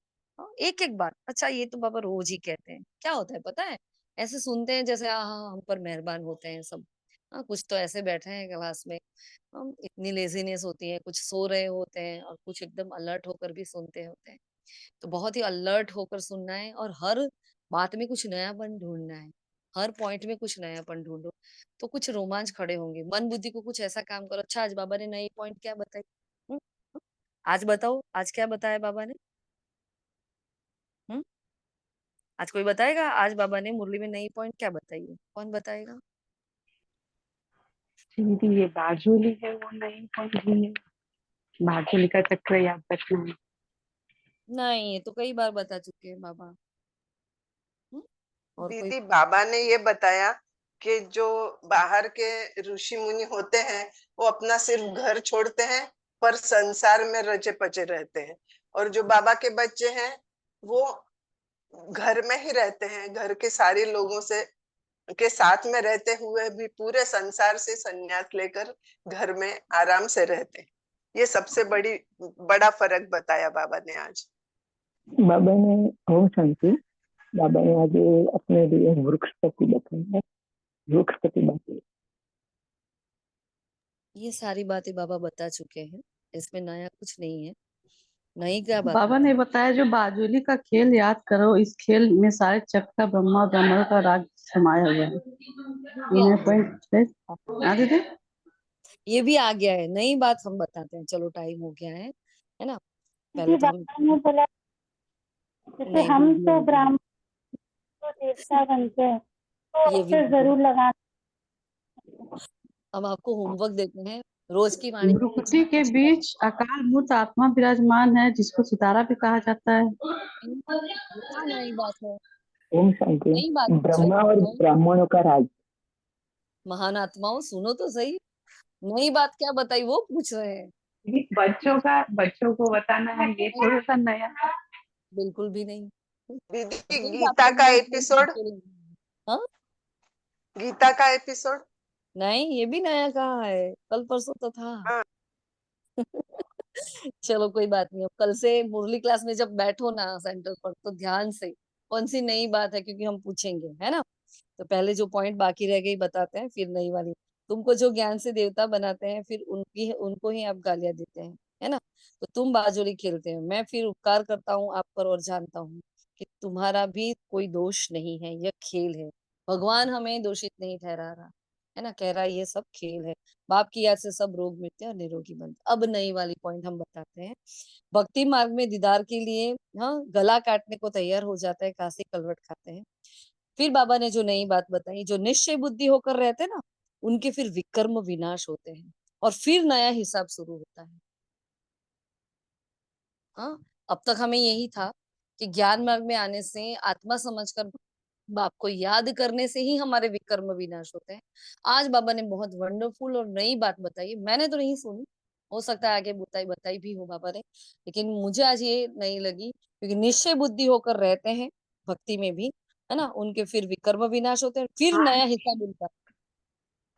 एक एक बार। अच्छा, ये तो बाबा रोज ही कहते हैं, क्या होता है पता है? ऐसे सुनते हैं जैसे हाँ हाँ हम पर मेहरबान होते हैं सब। हाँ, कुछ तो ऐसे बैठे हैं क्लास में, हम इतनी लेजीनेस होती है, कुछ सो रहे होते हैं और कुछ एकदम अलर्ट होकर भी सुनते होते हैं। तो बहुत ही अलर्ट होकर सुनना है और हर बात में कुछ नयापन ढूंढना है। हर पॉइंट में कुछ नयापन ढूंढो, तो कुछ रोमांच खड़े होंगे। मन बुद्धि को कुछ ऐसा काम करो। अच्छा, आज बाबा ने नई पॉइंट क्या बताई? हम्म, आज बताओ, आज क्या बताया बाबा ने? हम्म आज कोई बताएगा? आज बाबा ने मुरली में नई पॉइंट क्या बताई है? कौन बताएगा? दीदी ये बाजूली है वो नहीं पहुंची है, बाजूली का चक्र याद रखना है। नहीं, ये तो कई बार बता चुके हैं बाबा। और कोई? दीदी बाबा ने ये बताया कि जो बाहर के ऋषि मुनि होते हैं वो अपना सिर्फ घर छोड़ते हैं पर संसार में रचे पचे रहते हैं, और जो बाबा के बच्चे हैं वो घर में ही रहते हैं, घर के सारे लोगों से के साथ में रहते हुए भी पूरे संसार से संन्यास लेकर घर में आराम से रहते हैं। ये सबसे बड़ा फर्क बताया बाबा ने आज। बाबा ने ओम शांति, बाबा ने आज अपने लिए वृक्षपति बताया, वृक्षपति बातें। ये सारी बातें बाबा बता चुके हैं, इसमें नया कुछ नहीं है। नई क्या बात बाबा ने बताया जो बाजूली का खेल याद करो, इस खेल में सारे चक्र ब्रह्मा ब्रह्म का राज समाया हुआ है। ये ये आ पॉइंट आ दीदी। ये भी आ गया है, नई बात हम बताते हैं। चलो टाइम हो गया है ना? पहले जी तो हम बाबा ने बोला जैसे नहीं हम भी तो आ गया। ब्राह्मण तो देवता बनते हैं, तो ये भी अक्षर जरूर लगाना। हम आपको होमवर्क देते हैं, रोज की वाणी में कुछ भ्रुकुटी ना के कुछ बीच अकाल मूर्त आत्मा विराजमान है, जिसको सितारा भी कहा जाता है। ये क्या नई बात है? ओम शांति। नई बात पूछ रहे ब्रह्मा और हैं। ब्राह्मणों का राज। महान आत्माओं सुनो तो सही, नई बात क्या बताई वो पूछ रहे हैं। बच्चों को बताना है, ये थोड़ा सा नया है। बिल्कुल भी नहीं। दीदी नई बात गीता तो का नई एपिसोड, हाँ? गीता का एपिसोड नहीं, ये भी नया कहाँ है? कल परसों तो था। हाँ। चलो कोई बात नहीं, अब कल से मुरली क्लास में जब बैठो ना सेंटर पर, तो ध्यान से कौन सी नई बात है, क्योंकि हम पूछेंगे, है ना? तो पहले जो पॉइंट बाकी रह गई बताते हैं, फिर नई वाली। तुमको जो ज्ञान से देवता बनाते हैं, फिर उनको ही आप गालियां देते हैं, है ना? तो तुम बाजोरी खेलते हो, मैं फिर उपकार करता हूँ आप पर और जानता हूँ कि तुम्हारा भी कोई दोष नहीं है, यह खेल है। भगवान हमें दोषित नहीं ठहरा रहा, है ना? कह रहा है ये सब खेल है। बाप की याद से सब रोग मिटते हैं और निरोगी बनते हैं। अब नई वाली पॉइंट हम बताते हैं। भक्ति मार्ग में दीदार के लिए हाँ गला काटने को तैयार हो जाता है, काशी कलवट खाते हैं। फिर बाबा ने जो नई बात बताई, जो निश्चय बुद्धि होकर रहते हैं ना, उनके फिर विकर्म विनाश होते हैं और फिर नया हिसाब शुरू होता है। हाँ, अब तक हमें यही था कि ज्ञान मार्ग में आने से आत्मा समझकर बाप को याद करने से ही हमारे विकर्म विनाश होते हैं। आज बाबा ने बहुत वंडरफुल और नई बात बताई, मैंने तो नहीं सुनी, हो सकता है आगे बताई बताई भी हो बाबा ने, लेकिन मुझे आज ये नहीं लगी, क्योंकि निश्चय बुद्धि होकर रहते हैं भक्ति में भी, है ना? उनके फिर विकर्म विनाश होते हैं, फिर हाँ, नया हिसाब मिलता है।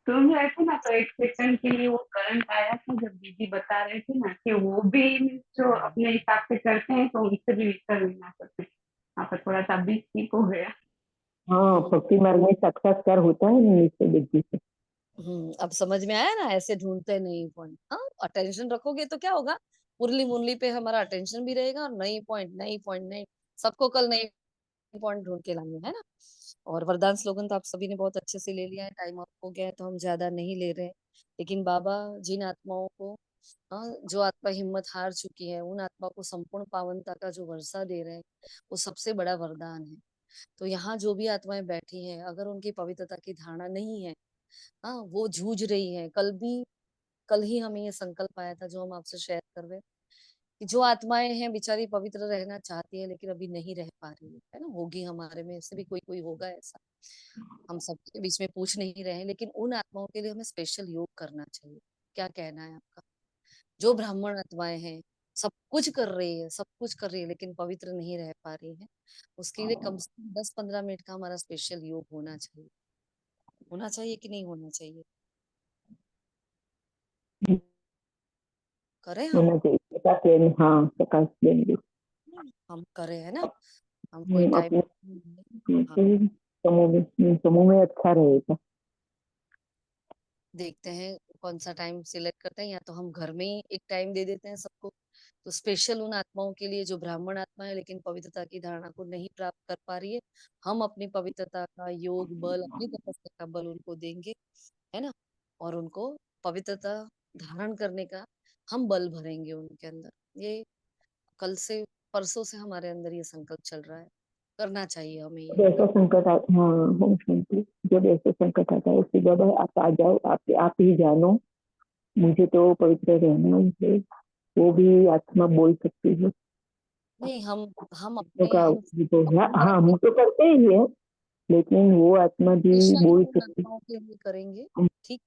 सुन रहे थे ना, तो एक सेकंड के लिए वो करंट आया था जब दीदी बता रहे थे ना कि वो भी जो अपने हिसाब से करते हैं तो उनसे भी कर लेना सकते हैं। यहाँ पर थोड़ा सा भी ठीक हो गया। हाँ, भक्ति मार्ग में साक्षात्कार होता है निश्चय बुद्धि से। अब समझ में आया ना? ऐसे ढूंढते नहीं पॉइंट। हाँ, अटेंशन रखोगे तो क्या होगा, मुरली मुरली पे हमारा अटेंशन भी रहेगा और नई पॉइंट नई पॉइंट नई, सबको कल नई पॉइंट ढूंढ के लानी है ना? और वरदान स्लोगन तो आप सभी ने बहुत अच्छे से ले लिया है, टाइम अप हो गया है तो हम ज्यादा नहीं ले रहे हैं। लेकिन बाबा जिन आत्माओं को जो आत्मा हिम्मत हार चुकी है, उन आत्मा को संपूर्ण पावनता का जो वर्षा दे रहे हैं, वो सबसे बड़ा वरदान है। तो यहाँ जो भी आत्माएं बैठी हैं, अगर उनकी पवित्रता की धारणा नहीं है, हाँ वो जूझ रही है। कल ही हमें ये संकल्प आया था जो हम आपसे शेयर कर रहे हैं, कि जो आत्माएं हैं बेचारी पवित्र रहना चाहती है लेकिन अभी नहीं रह पा रही है ना? होगी हमारे में से भी कोई कोई होगा ऐसा, हम सबके बीच में पूछ नहीं रहे हैं, लेकिन उन आत्माओं के लिए हमें स्पेशल योग करना चाहिए। क्या कहना है आपका? जो ब्राह्मण आत्माएं हैं, सब कुछ कर रही है, सब कुछ कर रही है, लेकिन पवित्र नहीं रह पा रही है, उसके लिए कम से कम 10-15 मिनट का हमारा स्पेशल योग होना चाहिए। होना चाहिए कि नहीं होना चाहिए? करें होना चाहिए ताकि हाँ प्रकाश देंगे हम करें, है ना। हम कोई टाइम अपने हाँ समूह में अच्छा रहेगा। देखते हैं कौन सा टाइम सिलेक्ट करते हैं, या तो हम घर में ही एक टाइम दे देते हैं सबको, तो स्पेशल उन आत्माओं के लिए जो ब्राह्मण आत्मा है लेकिन पवित्रता की धारणा को नहीं प्राप्त कर पा रही है, हम अपनी पवित्रता का योग बल, अपनी तपस्या का बल उनको देंगे, है ना। और उनको पवित्रता धारण करने का हम बल भरेंगे उनके अंदर। ये कल से परसों से हमारे अंदर ये संकल्प चल रहा है, करना चाहिए हमें ये। जब ऐसा संकट आता हाँ ओम शांति, जब ऐसा संकट आता है उसकी बाबा आप आ जाओ, आप ही जानो, मुझे तो पवित्र रहना है, वो भी आत्मा बोल सकती है। नहीं, हम तो अपने का हम हाँ हम तो करते ही है, लेकिन वो आत्मा भी स्पेशली बोल उन सकती आत्माओं के लिए करेंगे। ठीक,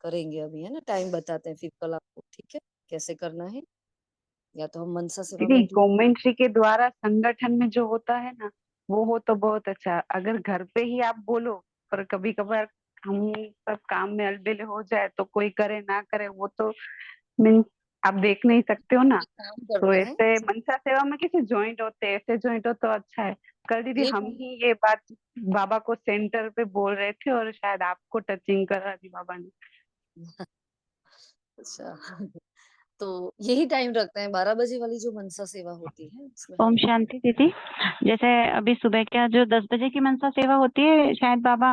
करेंगे अभी, है ना। टाइम बताते हैं फिर कल आपको, ठीक है, कैसे करना है। या तो हम मनसा सेवा में दीदी इंक्लूड। कमेंट्री के द्वारा संगठन में जो होता है ना, वो हो तो बहुत अच्छा। अगर घर पे ही आप बोलो, पर कभी कभार हम सब काम में अलबेले हो जाए तो कोई करे ना करे, वो तो मीन्स आप देख नहीं सकते हो ना। एक काम तो करते हैं, ऐसे मनसा सेवा में कैसे ज्वाइंट होते हैं, ऐसे ज्वाइंट हो तो अच्छा है। कल दीदी एक हम ही ये बात बाबा को सेंटर पे बोल रहे थे और शायद आपको टचिंग करा दी बाबा ने। अच्छा तो यही टाइम रखते हैं, 12 बजे वाली जो मनसा सेवा होती है उसमें ओम हम। शांति दीदी। जैसे अभी सुबह क्या जो 10 बजे की मनसा सेवा होती है, शायद बाबा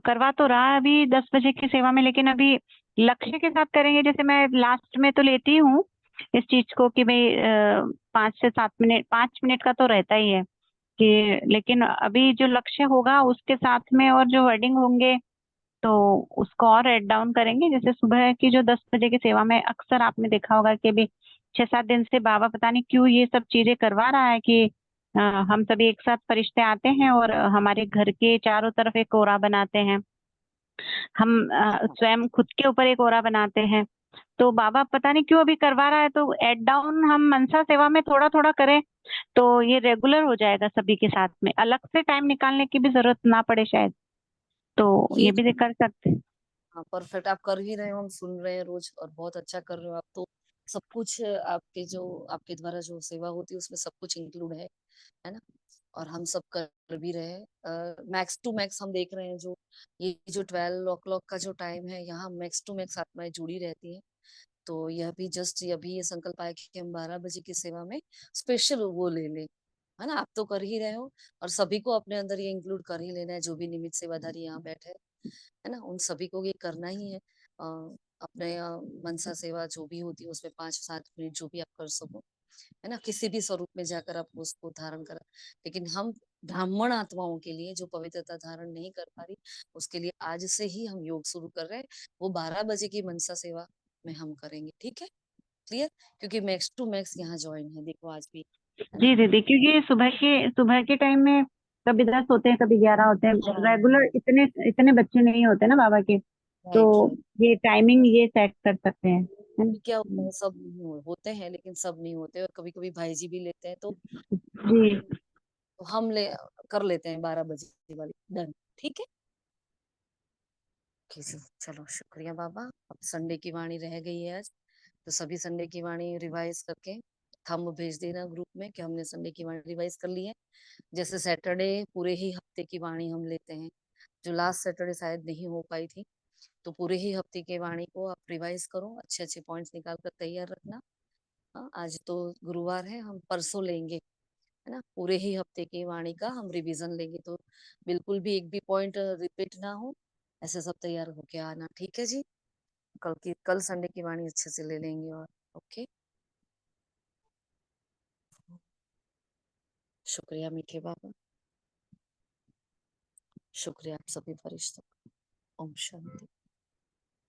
करवा तो रहा है अभी 10 बजे की सेवा में, लेकिन अभी लक्ष्य के साथ करेंगे। जैसे मैं लास्ट में तो लेती हूँ इस चीज को कि भाई 5 से 7 मिनट, 5 मिनट का तो रहता ही है कि, लेकिन अभी जो लक्ष्य होगा उसके साथ में और जो वर्डिंग होंगे तो उसको और एड डाउन करेंगे। जैसे सुबह की जो 10 बजे की सेवा में अक्सर आपने देखा होगा कि अभी 6-7 दिन से बाबा पता नहीं क्यों ये सब चीजें करवा रहा है कि हम सभी एक साथ फरिश्ते आते हैं और हमारे घर के चारों तरफ एक कोरा बनाते हैं। हम स्वयं खुद के ऊपर एक कोरा बनाते हैं। तो बाबा पता नहीं क्यों अभी करवा रहा है, तो एड डाउन हम मनसा सेवा में थोड़ा थोड़ा करें तो ये रेगुलर हो जाएगा सभी के साथ में, अलग से टाइम निकालने की भी जरूरत ना पड़े शायद। तो ये ये भी कर सकते हैं। हाँ परफेक्ट, आप कर ही रहे हो, हम सुन रहे हैं रोज, और बहुत अच्छा कर रहे हो आप तो। सब कुछ आपके जो आपके द्वारा जो सेवा होती है उसमें सब कुछ इंक्लूड है ना। और हम सब कर भी रहे हैं, मैक्स टू मैक्स हम देख रहे हैं जो ये जो 12 o'clock का जो टाइम है, यहाँ मैक्स टू मैक्स आत्माएं जुड़ी रहती हैं। तो यह भी जस्ट अभी ये संकल्प आया कि हम 12 बजे की सेवा में स्पेशल वो ले लें, है ना। आप तो कर ही रहे हो, और सभी को अपने अंदर ये इंक्लूड कर ही लेना है, जो भी निमित्त सेवाधारी यहाँ बैठे है ना, उन सभी को ये करना ही है। अपने मनसा सेवा जो भी होती है उसमें 5-7 मिनट जो भी आप कर सको, है ना, किसी भी स्वरूप में जाकर आप उसको धारण करा। लेकिन हम ब्राह्मण आत्माओं के लिए जो पवित्रता धारण नहीं कर पा रही, उसके लिए आज से ही हम योग शुरू कर रहे हैं। वो 12 बजे की मनसा सेवा में हम करेंगे, ठीक है, क्लियर। क्योंकि मैक्स टू मैक्स यहाँ ज्वाइन है, देखो आज भी, है ना। जी दीदी, क्योंकि सुबह के टाइम में कभी 10 होते हैं, कभी 11 होते हैं, हाँ रेगुलर इतने इतने बच्चे नहीं होते ना बाबा के, तो राइट राइट। ये टाइमिंग ये सेट कर सकते हैं, है ना। क्या होता है, सब होते हैं लेकिन सब नहीं होते, और कभी कभी भाई जी भी लेते हैं, तो जी हम ले कर लेते हैं 12 बजे वाली, डन, ठीक है। ओके जी, चलो शुक्रिया बाबा। अब संडे की वाणी रह गई है आज, तो सभी संडे की वाणी रिवाइज करके थंब भेज देना ग्रुप में कि हमने संडे की वाणी रिवाइज कर ली है। जैसे सैटरडे पूरे ही हफ्ते की वाणी हम लेते हैं, जो लास्ट सैटरडे शायद नहीं हो पाई थी, तो पूरे ही हफ्ते की वाणी को आप रिवाइज करो, अच्छे अच्छे पॉइंट्स निकाल कर तैयार रखना। हाँ, आज तो गुरुवार है, हम परसों लेंगे, है ना, पूरे ही हफ्ते की वाणी का हम रिवीजन लेंगे, तो बिल्कुल भी एक भी पॉइंट रिपीट ना हो, ऐसे सब तैयार होके आना, ठीक है जी। कल संडे की वाणी अच्छे से ले लेंगे, और ओके। शुक्रिया मीठे बाबा, शुक्रिया आप सभी फरिश्तों का। ओम शांति।